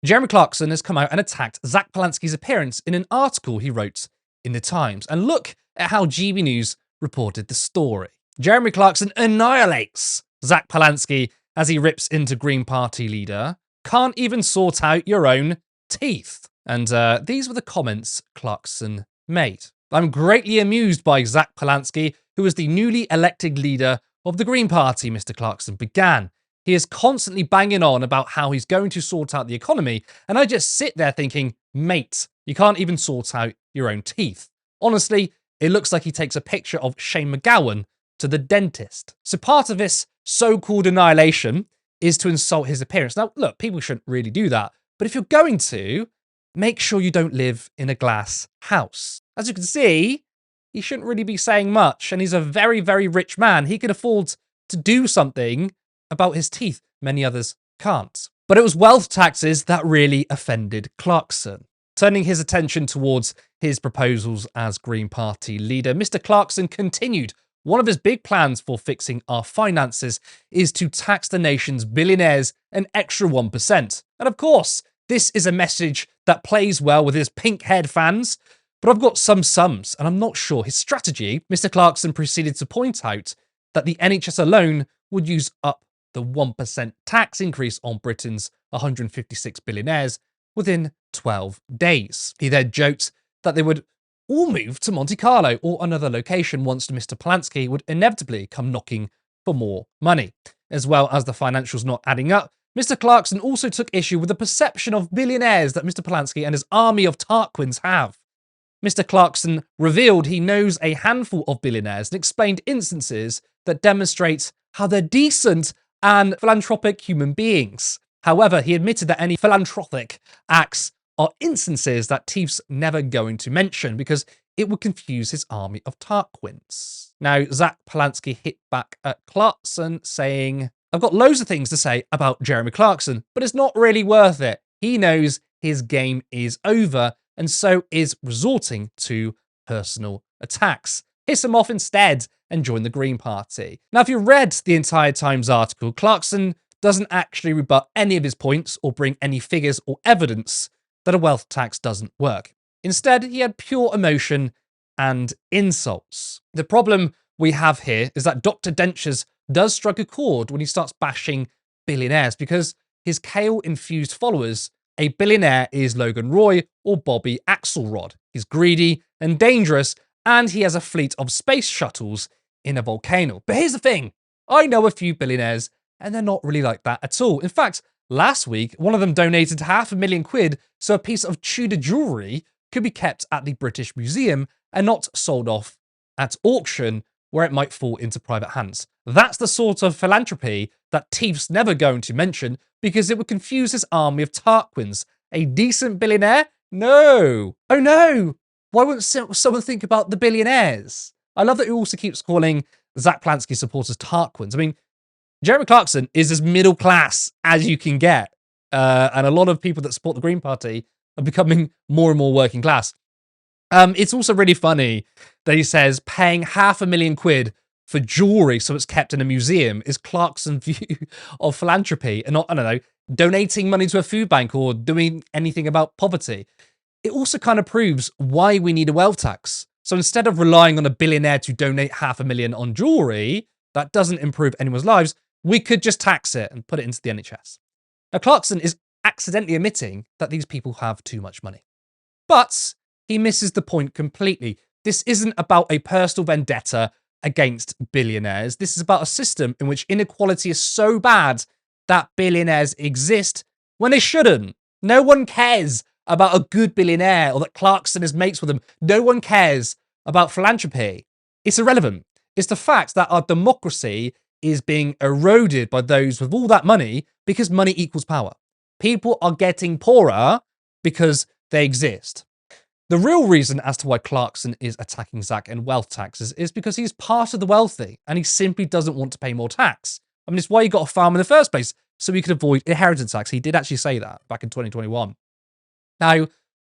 Jeremy Clarkson has come out and attacked Zack Palansky's appearance in an article he wrote in The Times. And look at how GB News reported the story. Jeremy Clarkson annihilates Zack Palansky as he rips into Green Party leader. Can't even sort out your own teeth. And these were the comments Clarkson made. I'm greatly amused by Zack Palansky, who is the newly elected leader of the Green Party, Mr. Clarkson began. He is constantly banging on about how he's going to sort out the economy, and I just sit there thinking, mate, you can't even sort out your own teeth. Honestly, it looks like he takes a picture of Shane McGowan to the dentist. So part of this so-called annihilation is to insult his appearance. Now, look, people shouldn't really do that, but if you're going to, make sure you don't live in a glass house. As you can see, he shouldn't really be saying much, and he's a very, very rich man. He can afford to do something about his teeth. Many others can't. But it was wealth taxes that really offended Clarkson. Turning his attention towards his proposals as Green Party leader, Mr. Clarkson continued. One of his big plans for fixing our finances is to tax the nation's billionaires an extra 1%. And of course, this is a message that plays well with his pink-haired fans, but I've got some sums, and I'm not sure his strategy. Mr. Clarkson proceeded to point out that the NHS alone would use up the 1% tax increase on Britain's 156 billionaires within 12 days. He then joked that they would all move to Monte Carlo or another location once Mr. Palansky would inevitably come knocking for more money. As well as the financials not adding up, Mr. Clarkson also took issue with the perception of billionaires that Mr. Palansky and his army of Tarquins have. Mr. Clarkson revealed he knows a handful of billionaires and explained instances that demonstrate how they're decent and philanthropic human beings. However, he admitted that any philanthropic acts are instances that Teef's never going to mention because it would confuse his army of Tarquins. Now, Zack Palansky hit back at Clarkson saying, I've got loads of things to say about Jeremy Clarkson, but it's not really worth it. He knows his game is over and so is resorting to personal attacks. Piss him off instead and join the Green Party. Now, if you read the entire Times article, Clarkson doesn't actually rebut any of his points or bring any figures or evidence that a wealth tax doesn't work. Instead, he had pure emotion and insults. The problem we have here is that Dr. Dentures does strike a chord when he starts bashing billionaires because his kale-infused followers, a billionaire is Logan Roy or Bobby Axelrod. He's greedy and dangerous, and he has a fleet of space shuttles in a volcano. But here's the thing. I know a few billionaires, and they're not really like that at all. In fact, last week, one of them donated £500,000 so a piece of Tudor jewellery could be kept at the British Museum and not sold off at auction where it might fall into private hands. That's the sort of philanthropy that Teef's never going to mention because it would confuse his army of Tarquins. A decent billionaire? No. Oh no. Why wouldn't someone think about the billionaires? I love that he also keeps calling Zack Palansky supporters Tarquins. I mean, Jeremy Clarkson is as middle class as you can get. And a lot of people that support the Green Party are becoming more and more working class. It's also really funny that he says paying £500,000 for jewellery so it's kept in a museum is Clarkson's view of philanthropy and not, I don't know, donating money to a food bank or doing anything about poverty. It also kind of proves why we need a wealth tax. So instead of relying on a billionaire to donate £500,000 on jewellery that doesn't improve anyone's lives, we could just tax it and put it into the NHS. Now, Clarkson is accidentally admitting that these people have too much money. But he misses the point completely. This isn't about a personal vendetta against billionaires. This is about a system in which inequality is so bad that billionaires exist when they shouldn't. No one cares about a good billionaire or that Clarkson is mates with them. No one cares about philanthropy. It's irrelevant. It's the fact that our democracy is being eroded by those with all that money because money equals power. People are getting poorer because they exist. The real reason as to why Clarkson is attacking Zack and wealth taxes is because he's part of the wealthy and he simply doesn't want to pay more tax. I mean, it's why he got a farm in the first place, so he could avoid inheritance tax. He did actually say that back in 2021. Now,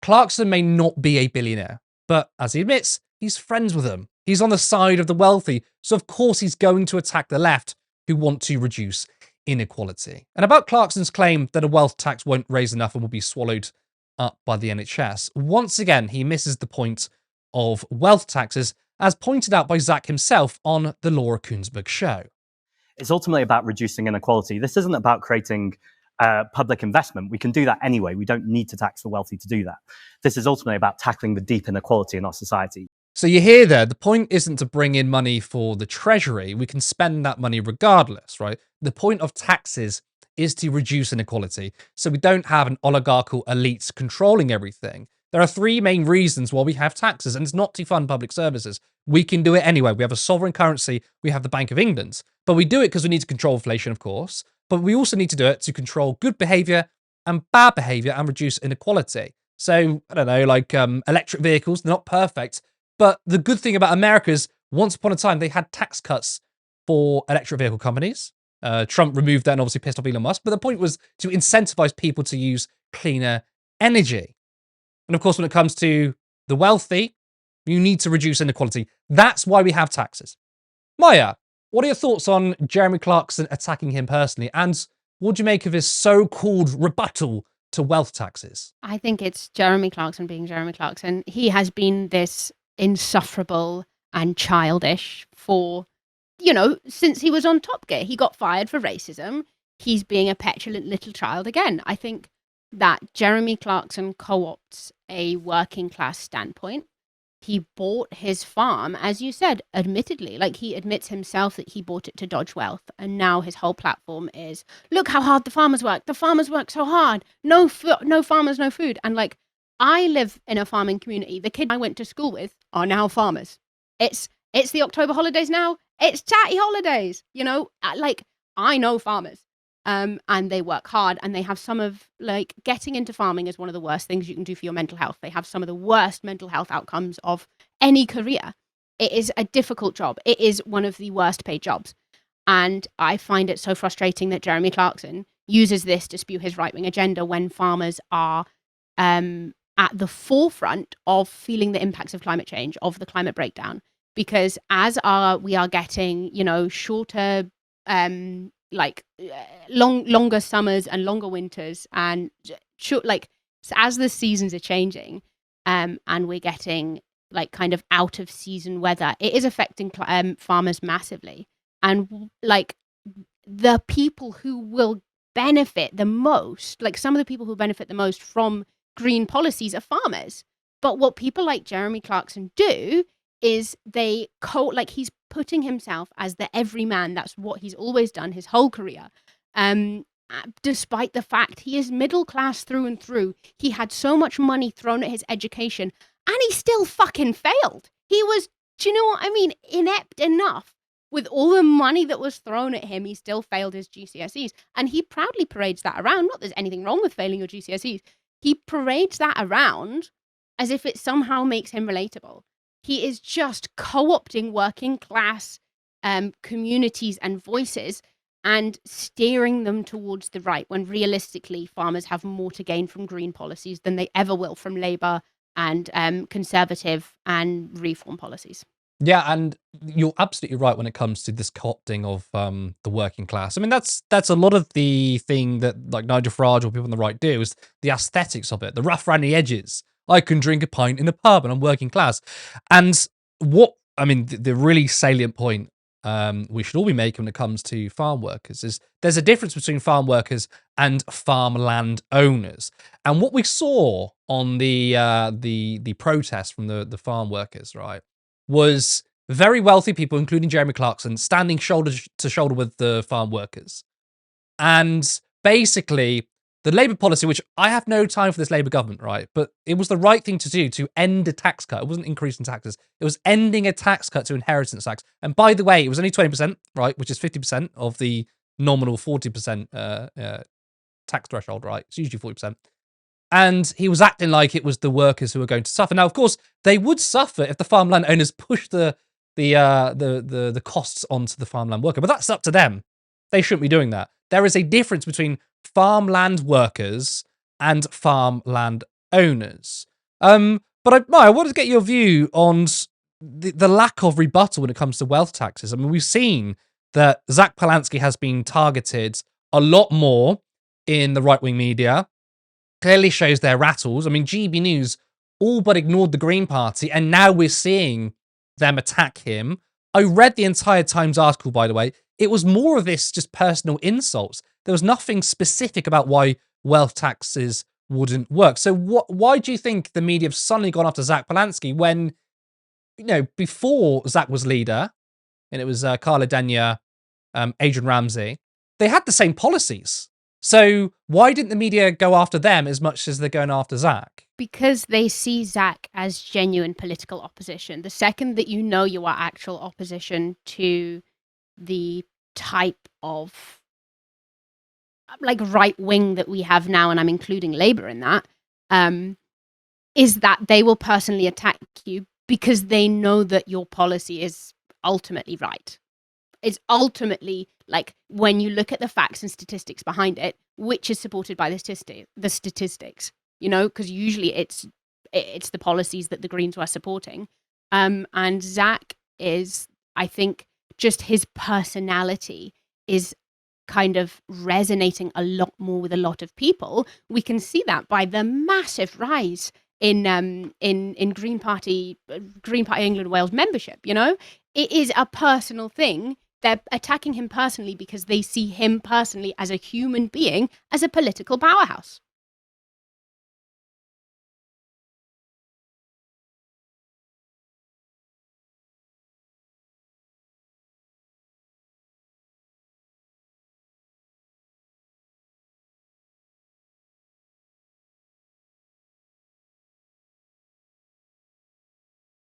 Clarkson may not be a billionaire, but as he admits, he's friends with them. He's on the side of the wealthy, so of course he's going to attack the left who want to reduce inequality. And about Clarkson's claim that a wealth tax won't raise enough and will be swallowed up by the NHS, once again, he misses the point of wealth taxes, as pointed out by Zack himself on the Laura Kuenssberg show. It's ultimately about reducing inequality. This isn't about creating public investment. We can do that anyway. We don't need to tax the wealthy to do that. This is ultimately about tackling the deep inequality in our society. So you hear there, the point isn't to bring in money for the treasury. We can spend that money regardless, right? The point of taxes is to reduce inequality, so we don't have an oligarchical elite controlling everything. There are three main reasons why we have taxes, and it's not to fund public services. We can do it anyway. We have a sovereign currency. We have the Bank of England. But we do it because we need to control inflation, of course. But we also need to do it to control good behavior and bad behavior and reduce inequality. So, I don't know, like electric vehicles, they're not perfect. But the good thing about America is, once upon a time, they had tax cuts for electric vehicle companies. Trump removed that and obviously pissed off Elon Musk. But the point was to incentivize people to use cleaner energy. And of course, when it comes to the wealthy, you need to reduce inequality. That's why we have taxes. Maya, what are your thoughts on Jeremy Clarkson attacking him personally? And what do you make of his so-called rebuttal to wealth taxes? I think it's Jeremy Clarkson being Jeremy Clarkson. He has been this insufferable and childish for, since he was on Top Gear. He got fired for racism. He's being a petulant little child again. I think that Jeremy Clarkson co-opts a working class standpoint. He bought his farm, as you said, admittedly, like he admits himself that he bought it to dodge wealth. And now his whole platform is, look how hard the farmers work. The farmers work so hard. No farmers, no food. And like, I live in a farming community. The kids I went to school with are now farmers. It's the October holidays now. It's tatty holidays, like I know farmers. And they work hard, and they have some of, like, getting into farming is one of the worst things you can do for your mental health. They have some of the worst mental health outcomes of any career. It is a difficult job. It is one of the worst paid jobs. And I find it so frustrating that Jeremy Clarkson uses this to spew his right-wing agenda when farmers are at the forefront of feeling the impacts of climate change, of the climate breakdown. Because we are getting, shorter, longer summers and longer winters, and as the seasons are changing, and we're getting like kind of out of season weather, it is affecting farmers massively. And like the people who will benefit the most, like some of the people who benefit the most from green policies are farmers. But what people like Jeremy Clarkson do is he's putting himself as the everyman. That's what he's always done his whole career. Despite the fact he is middle class through and through, he had so much money thrown at his education, and he still fucking failed. He was, do you know what I mean, inept enough. With all the money that was thrown at him, he still failed his GCSEs. And he proudly parades that around. Not that there's anything wrong with failing your GCSEs. He parades that around as if it somehow makes him relatable. He is just co-opting working class communities and voices and steering them towards the right, when realistically farmers have more to gain from green policies than they ever will from Labour and Conservative and reform policies. Yeah, and you're absolutely right when it comes to this co-opting of the working class. I mean, that's a lot of the thing that like Nigel Farage or people on the right do, is the aesthetics of it, the rough around the edges. I can drink a pint in a pub and I'm working class. And the really salient point we should all be making when it comes to farm workers is there's a difference between farm workers and farmland owners. And what we saw on the protest from the farm workers, right, was very wealthy people, including Jeremy Clarkson, standing shoulder to shoulder with the farm workers. And basically, the Labour policy, which I have no time for this Labour government, right? But it was the right thing to do to end a tax cut. It wasn't increasing taxes. It was ending a tax cut to inheritance tax. And by the way, it was only 20%, right? Which is 50% of the nominal 40% tax threshold, right? It's usually 40%. And he was acting like it was the workers who were going to suffer. Now, of course, they would suffer if the farmland owners pushed the costs onto the farmland worker. But that's up to them. They shouldn't be doing that. There is a difference between farmland workers and farmland owners. But I want to get your view on the lack of rebuttal when it comes to wealth taxes. I mean, we've seen that Zack Palansky has been targeted a lot more in the right-wing media. Clearly shows their rattles. I mean, GB News all but ignored the Green Party, and now we're seeing them attack him. I read the entire Times article, by the way. It was more of this just personal insults. There was nothing specific about why wealth taxes wouldn't work. So why do you think the media have suddenly gone after Zack Palansky when, before Zack was leader, and it was Carla Denyer, Adrian Ramsey, they had the same policies. So why didn't the media go after them as much as they're going after Zack? Because they see Zack as genuine political opposition. The second that you know you are actual opposition to the type of right wing that we have now, and I'm including Labour in that, is that they will personally attack you because they know that your policy is ultimately right. It's ultimately, when you look at the facts and statistics behind it, which is supported by the statistics, because usually it's the policies that the Greens were supporting. And Zack is, I think, just his personality is kind of resonating a lot more with a lot of people. We can see that by the massive rise in Green Party England Wales membership. It is a personal thing. They're attacking him personally because they see him personally as a human being, as a political powerhouse.